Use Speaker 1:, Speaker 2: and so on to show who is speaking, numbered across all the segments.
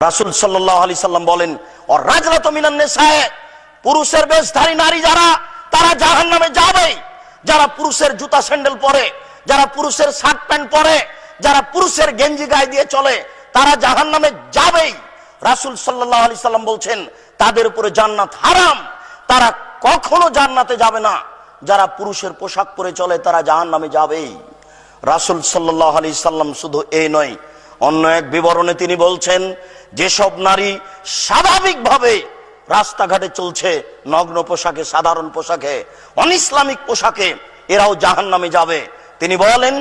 Speaker 1: রাসূল সাল্লাল্লাহু আলাইহি সাল্লাম বলেন, ও রাজলাতু মিনান নিসায়ে, পুরুষের বেশধারী নারী যারা, তারা জাহান্নামে যাবে। যারা পুরুষের জুতা স্যান্ডেল পরে, যারা পুরুষের শার্ট প্যান্ট পরে, যারা পুরুষের গেঞ্জি গায়ে দিয়ে চলে, তারা জাহান্নামে যাবেই। রাসূল সাল্লাল্লাহু আলাইহি সাল্লাম বলছেন, তাদের উপরে জান্নাত হারাম, তারা কখনো জান্নাতে যাবে না। যারা পুরুষের পোশাক পরে চলে, তারা জাহান্নামে যাবেই। রাসূল সাল্লাল্লাহু আলাইহি সাল্লাম শুধু এই নয়, অন্য এক বিবরণে তিনি বলছেন, যেসব নারী স্বাভাবিকভাবে রাস্তাঘাটে চলছে নগ্ন পোশাকে, সাধারণ পোশাকে, অনইসলামিক পোশাকে, এরাও জাহান্নামে যাবে। তিনি বলেন,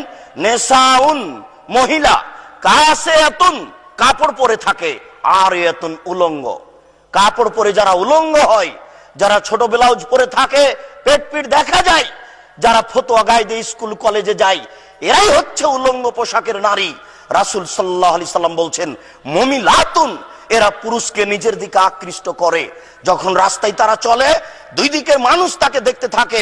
Speaker 1: নেসাউন, মহিলা, কাসিয়াতুন, কাপড় পরে থাকে, আর এতুন, উলঙ্গ। কাপড় পরে যারা উলঙ্গ হয়, যারা ছোট ব্লাউজ পরে থাকে, পেট পিঠ দেখা যায়, যারা ফতোয়া গায়ে দিয়ে স্কুল কলেজে যায়, এরাই হচ্ছে উলঙ্গ পোশাকের নারী। রাসূল সাল্লাল্লাহু আলাইহি সাল্লাম বলছেন, মুমিলাতুন, এরা পুরুষকে নিজের দিকে আকৃষ্ট করে। যখন রাস্তায় তারা চলে, দুই দিকে মানুষ তাকে দেখতে থাকে।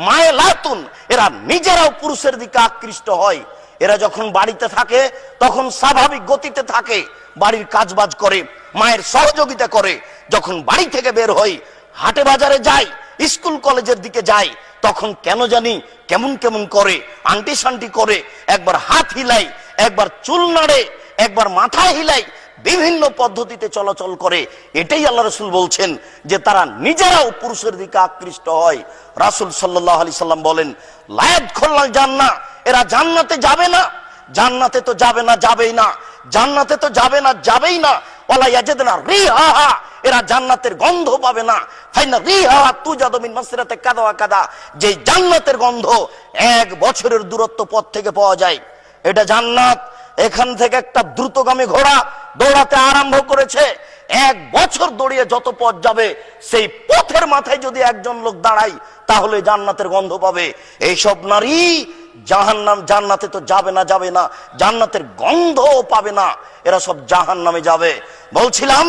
Speaker 1: মায়লাতুন, এরা নিজেরাও পুরুষের দিকে আকৃষ্ট হয়। এরা যখন বাড়িতে থাকে, তখন স্বাভাবিক গতিতে থাকে, বাড়ির কাজবাজ করে, মায়ের সহযোগিতা করে। যখন বাড়ি থেকে বের হয়, হাটে বাজারে যায়, স্কুল কলেজের দিকে যায়, তখন কেন জানি কেমন কেমন করে, আন্টি শান্টি করে, একবার হাত হিলাই, একবার চুল নাড়ে, একবার মাথা হিলাই, বিভিন্ন পদ্ধতিতে চলাচল করে। এটাই আল্লাহ রাসূল বলছেন যে তারা নিজেরাও পুরুষের দিকে আকৃষ্ট হয়। রাসূল সাল্লাল্লাহু আলাইহি সাল্লাম বলেন, লা ইয়াদখুলুল জান্নাহ, এরা জান্নাতে যাবে না। জান্নাতে তো যাবে না, যাবেই না। জান্নাতে তো যাবে না, যাবেই না। ওয়ালা ইয়াজিদনা রিহাহা, এরা জান্নাতের গন্ধ পাবে না। ফাইনা রিহাহা তুজাদু মিন মাসরাতে কাদা ওয়া কাদা, যে জান্নাতের গন্ধ 1 বছরের দূরত্ব পথ থেকে পাওয়া যায়। এটা জান্নাত। এখান থেকে একটা দ্রুতগামী ঘোড়া দৌড়াতে আরম্ভ করেছে, 1 বছর দৌড়িয়ে যত পথ যাবে, সেই পথের মাথায় যদি একজন লোক দাঁড়ায়, তাহলে জান্নাতের গন্ধ পাবে। এইসব নারী জান্নাতে তো যাবে না, যাবে না, জান্নাতের গন্ধও পাবে না। এরা সব জাহান্নামে যাবে। বলছিলাম,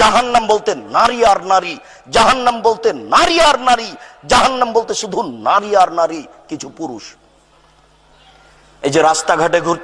Speaker 1: জাহান্নাম বলতে নারী আর নারী, জাহান্নাম বলতে নারী আর নারী, জাহান্নাম বলতে শুধু নারী আর নারী, কিছু পুরুষ। এই যে রাস্তাঘাটে ঘুরতে